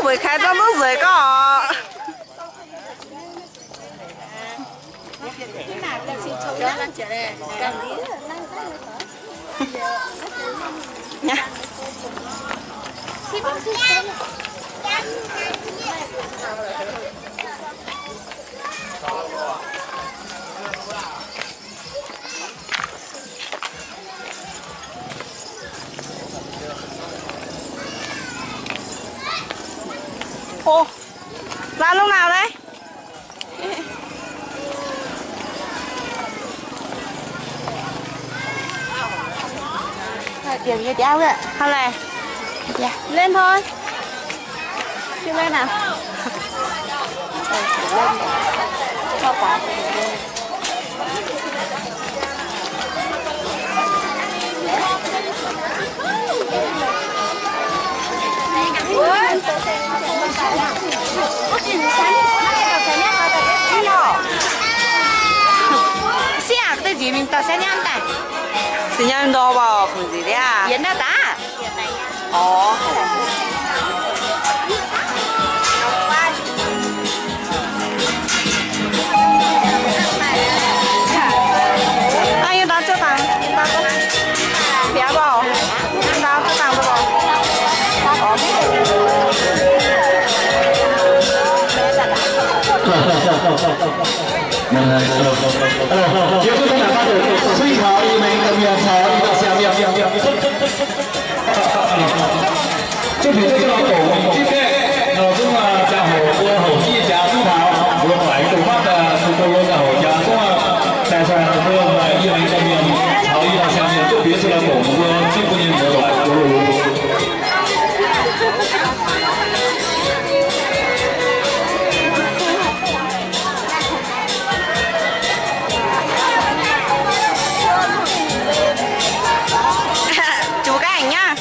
不会开张都是个。Ô, ra lúc nào đấy? Tiền như đéo vậy. Hay này? Dạ. Lên thôi. Chưa lên nào? Lên cho quả thì lên. Siap tu je minta senyum tak? Senyum dah apa fungsi dia? Yến đã tá. Oh. Ayo dah cho tang, dah cho. Biar bao? Dah cho tang bao?结束拿到最好一枚的面朝一到下面，就比如这个狗今天中啊加火锅好鸡加猪扒，我买一碗的是锅肉加火加中啊带出来的锅一枚的面朝一到下面，就别出来狗锅进不进锅软锅肉。Chụp cái ảnh nhá.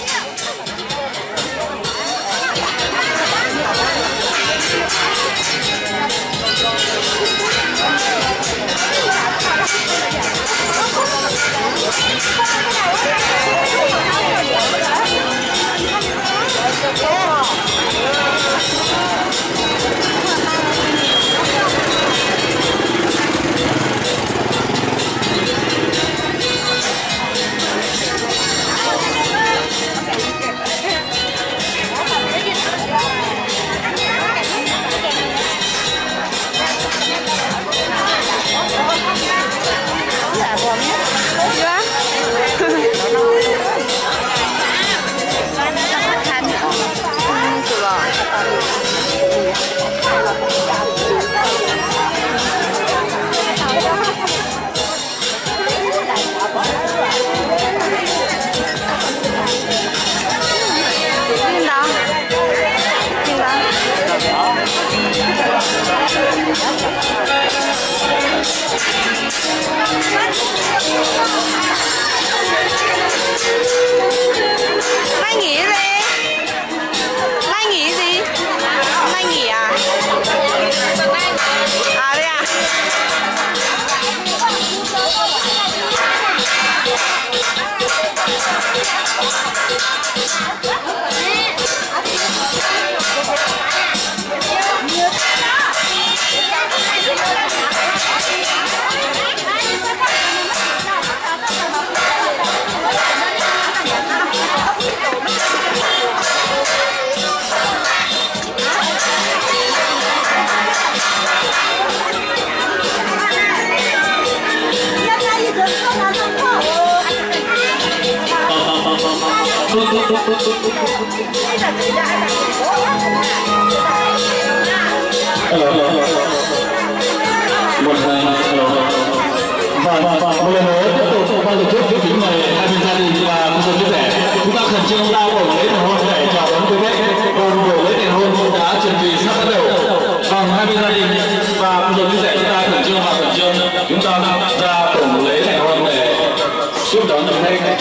Mai nghĩ gì? Mai nghĩ gì? một và một lần nữa tiếp tục ban tổ chức kính mời hai bên gia đình và cùng chia sẻ chúng ta khẩn trương lao vào lễ thành hôn để chào đón quý khách cùng buổi lễ thành hôn đã chuẩn bị sắp bắt đầu. Vâng, hai bên gia đình và cùng chia sẻ chúng ta khẩn trương chúng ta ra cùng lễ thành hôn để tiếp đón quý khách.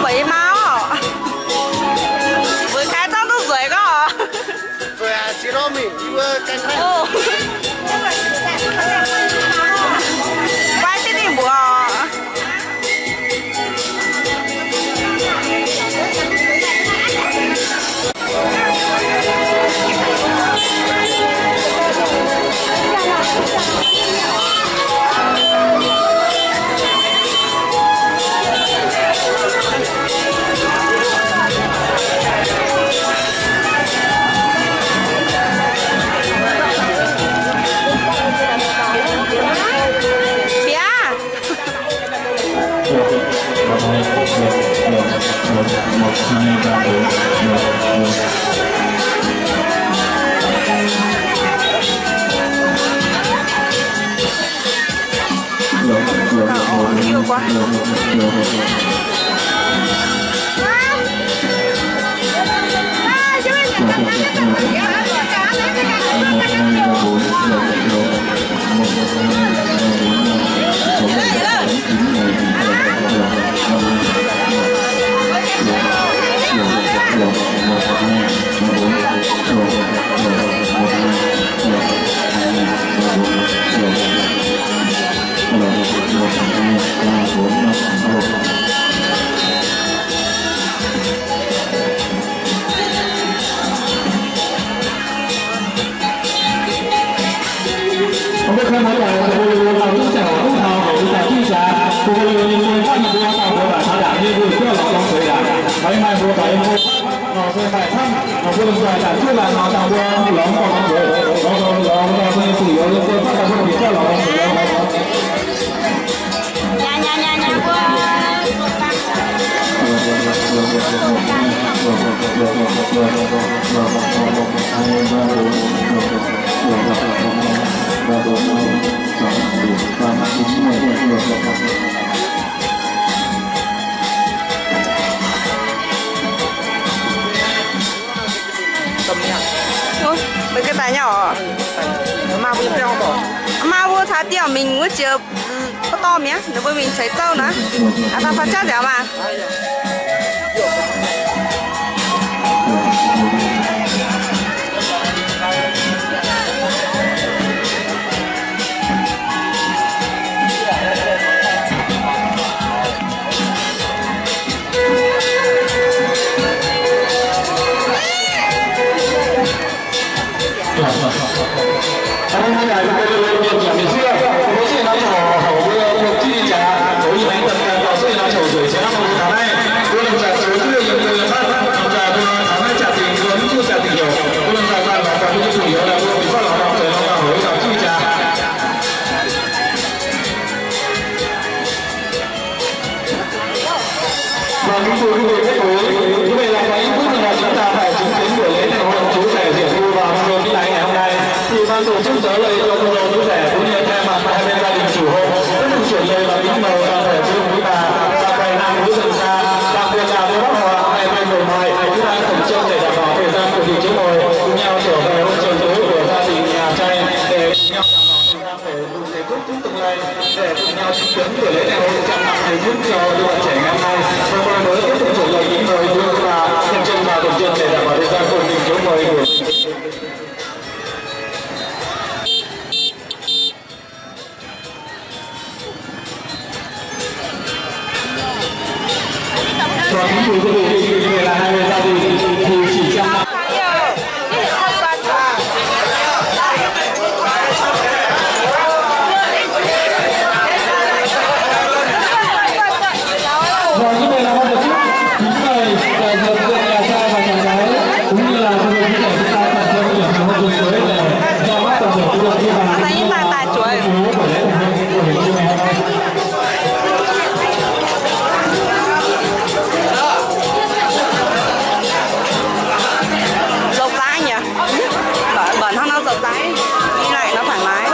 Bị máu vừa khai trong tôi rưỡi có rồi à chỉ đó mình vừa canh khai quay cái gì bùa nhiều quá. một rồi phải thăm vừa được giải giải quyết là nó đang vừa lóng còn vừa nó chủ yếu là tôi phát là không biết là nó Nhà qua. Ôi, mấy cái tay nhỏ mà vừa treo bỏ mà vô thả tiểu mình mới chưa có to mía nếu mà mình thấy trâu nữa à ta phát chắc dẻo mà hôm nay là chúng tôi lên điểm miền xưa có sự nói hậu hậu chi trả đối với đánh tận vào sự nói hậu rồi sẽ năm tháng này tôi làm giải số chưa những người phát làm giải tôi tháng này trả tiền lớn chưa trả tiền nhiều tôi làm giải bàn và cái chủ yếu là tôi phát là làm rồi nó hối giảm chi trả và chúng tôi kết nối như vậy là cái bước là chúng ta phải chứng kiến buổi lễ này hội chú rẻ diệt thu vào hôm nay ngày hôm nay thì ban tổ chức tới lời cho cô chú rẻ cũng như thay mặt hai bên gia đình chủ hộ rất được chuyển lời và kính mời toàn thể quý quý bà và thầy nam quý dân xa đặc biệt là với bác hòa hai bên đổi mời chúng ta khẩn trương để đảm bảo thời gian của vị trí ngồi cùng nhau trở về hôn trường tối của gia đình nhà trai để cùng nhau đảm bảo thời gian để cùng thầy phúc chúng tương lai để cùng nhau chứng kiến buổi lễ này hội trăm năm thầy phúc cho đứa bạn trẻ ngày hôm nay và qua mới tiếp tục chuyển lời kính mời quý bà khẩn trương và khẩn trương để đảm bảo thời gian của vị trí ngồi của và kính thưa quý vị về là hai bên gia đình thì chỉ trong và như vậy là ban tổ chức kính mời đại diện nhà trai và nhà gái cũng như là quý vị để chúng ta thành công điểm trong một tuần tới để ra mắt toàn thể quý vị và thấy mà tài chuối buổi lễ của mình ngày hôm nay rộng rãi nhỉ bẩn hơn nó rộng rãi đi lại nó thoải mái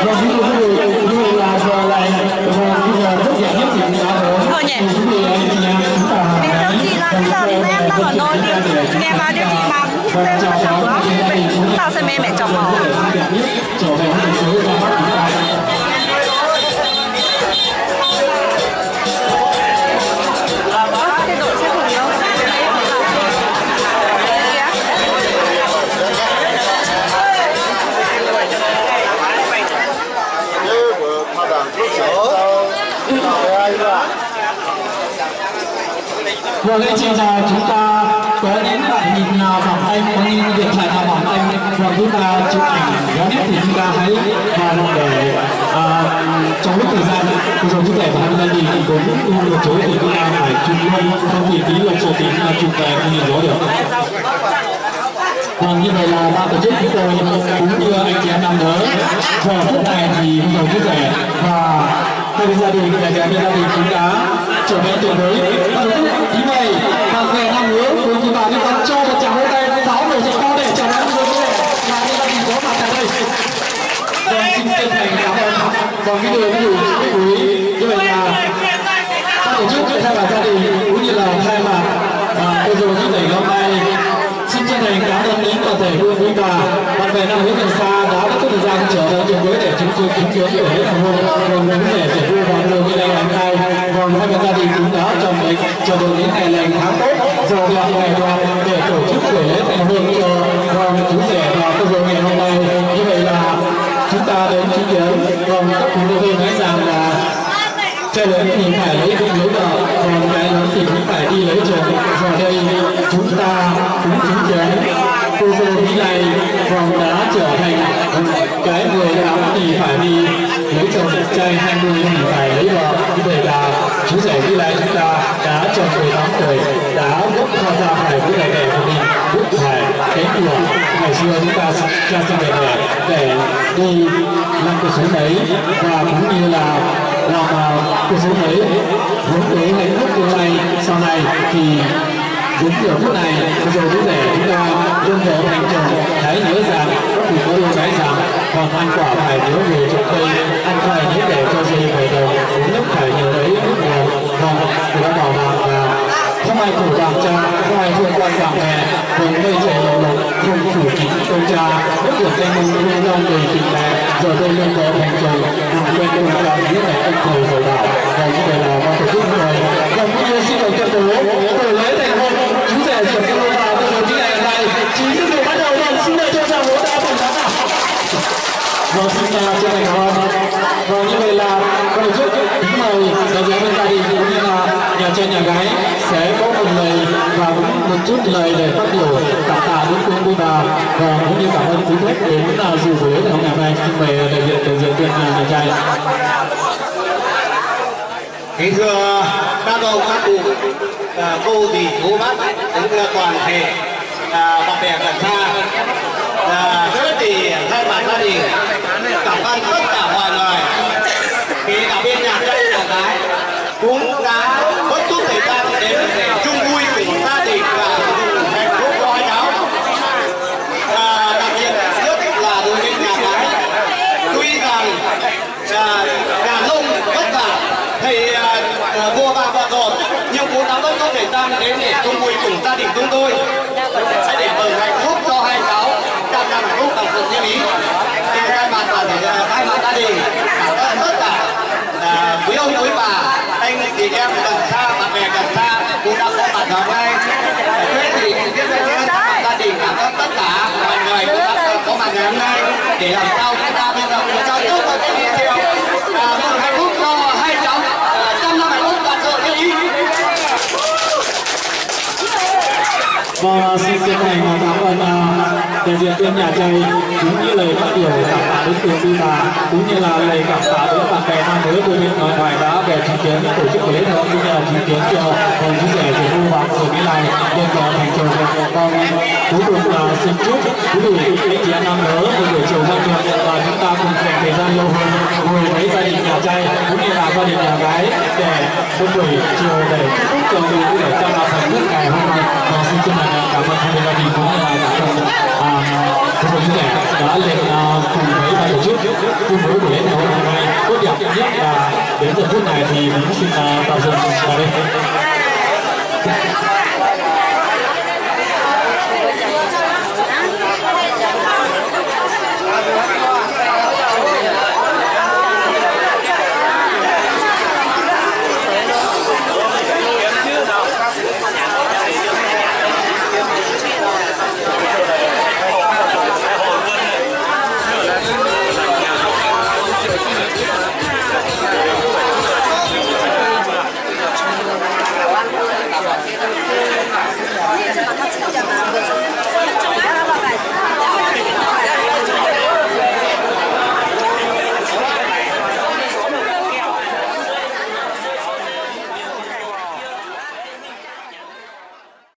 và ví dụ như là giờ này bây giờ rất nhẹ nhất thì chúng ta thôi nhỉ mình đâu chỉ là cái giờ thì em đang ở nôi nghe vào điều gì mà tên là chồng đó tao sẽ mê mẹ chồng màu trở về thành phố ra mắt chúng ta cái đội sẽ cùng nhau như vừa thao đàn thuốc sữa Và đây chỉ là chúng ta có những bạn nhìn nào bằng tay, có những điện thoại nào bằng tay và chúng ta chụp ảnh gắn nét thì chúng ta hãy vào để trong lúc thời gian bây giờ chúng ta phải gia đình cũng luôn được chối thì chúng ta phải chụp luôn không thì tí lần sau tí là chụp về không nhìn rõ được. Vâng, như vậy là ban tổ chức chúng tôi cũng như anh chị em nam giới giờ phút này thì bây giờ chia sẻ và hai bên gia đình nhà gia đình chúng ta trở về tuyệt đối như vậy hàng về năm nữa cùng với bà chúng ta cho một tràng vỗ tay giáo về cho con để chào đón người trẻ và gia đình có mặt tại đây. Vâng, xin chân thành cảm ơn. Còn cái điều quý như vậy là ban tổ chức thay mặt gia đình cũng như là thay mặt bây giờ như này hôm nay xin chân thành cảm ơn đến toàn thể quý bà bạn bè năm hướng gần xa đã có thời gian trở về tuyệt đối để chúng tôi chứng kiến buổi lễ thành hôn còn những để giải vui vào đường như này ngày nay còn hai bên gia đình cũng đã chọn mình chờ đợi đến ngày lành tháng tốt giờ là ngày đoàn để tổ chức buổi lễ thành hôn cho con chú rể vào cái giờ ngày hôm nay như vậy là chúng ta đến chứng kiến còn các quý vị nói rằng là trai lớn thì phải lấy vợ lấy vợ còn gái lớn thì cũng phải đi lấy chồng và đây chúng ta cũng chứng kiến cô dâu như này còn đã trở thành cái người nào thì phải đi lấy chồng trai 20 thì phải lấy vợ như vậy là chú rể đi lại chúng ta đã tròn 18 tuổi, đã gốc tham gia phải với ngày này của mình, bước phải cánh cửa. Ngày xưa chúng ta ra sinh ngày để đi làm cuộc sống đấy và cũng như là làm cuộc sống đấy hướng tới hạnh phúc tương lai sau này thì đến giờ phút này bây giờ cũng để chúng ta dân vợ thành chồng hãy nhớ rằng thì có luôn nói rằng còn ăn quả phải nhớ về trong cây, ăn khoai nhớ để cho dây về đầu, uống nước phải nhớ lấy nước nguồn. Còn thì đã bảo rằng là không ai phủ vàng cha, không ai thương quan vàng mẹ, cùng mây trẻ lầu lộc, không phủ kín tôn cha, bất được danh mông hương long đầy tình mẹ, giờ đây lương vợ thành chồng, đừng quên tôn cha nhớ mẹ ông thầy rồi bảo. Và như vậy là ban tổ chức người, và cũng như xin đồng cho bố, tổ lễ thành hôn, chú rể duyệt cái hôn vào bây giờ chính ngày hôm nay, chính thức được bắt đầu rồi, xin mời cho chào bố đã phần thắng nào. Vâng, xin chân thành cảm ơn. Và như vậy là ban tổ chức kính mời đại diện bên gia đình cũng như là nhà trai nhà gái sẽ có một lời và cũng một chút lời để phát biểu cảm tạ đến quý vị và cũng như cảm ơn quý khách đến dự buổi lễ ngày hôm nay. Xin mời đại diện bên nhà trai. Kính thưa các ông các cụ, cô dì chú bác, đến toàn thể bạn bè gần xa, rất thì thay mặt gia đình cảm ơn tất cả mọi người, kể cả bên nhà trai nhà gái cũng đã bất chút thời gian đến để chung vui cùng gia đình và cùng hạnh phúc cho hai cháu. Đặc biệt rất là đối với nhà gái, tuy rằng nhà nông vất vả thì mua vàng vợ rồi nhưng cũng đã vẫn có thời gian đến để chung vui cùng gia đình chúng tôi sẽ để mừng hạnh phúc cho hai cháu trăm năm hạnh phúc bằng sự như ý. Xin thay mặt thay mặt gia đình cảm ơn tất cả quý ông quý bà, anh chị em gần xa, bạn bè gần xa cũng đã có mặt hôm nay. Thế thì tiếp theo gia đình cảm ơn tất cả mọi người cũng đã có mặt ngày hôm nay để làm sao chúng ta bây giờ cùng nhau chúc cho cái điều mừng hạnh phúc cho hai cháu trăm năm hạnh phúc và sự như ý. Và xin chân thành cảm ơn đại diện bên nhà trai cũng như lời phát biểu cảm tạ đến quý vị và cũng như là lời cảm tạ đến bạn bè nam nữ của bên ngoài đã về chứng kiến tổ chức lễ hội cũng như là chứng kiến cho hồn chú rể của cô bác của cái này bên đó thành chồng. Còn cuối cùng là xin chúc quý vị anh chị em nam nữ một buổi chiều văn nhộn và chúng ta cùng dành thời gian lâu hơn ngồi với gia đình nhà trai cũng như là gia đình nhà gái để một buổi chiều để chúc phúc cho mình để cho là thành phúc ngày hôm nay. Và xin chân thành cảm ơn hai gia đình cũng như là cảm ơn cô chú rể đã lên cùng với ban tổ chức chung với buổi lễ ngày hôm nay tốt đẹp nhất. Và đến giờ phút này thì mình xin tạm dừng tại đây.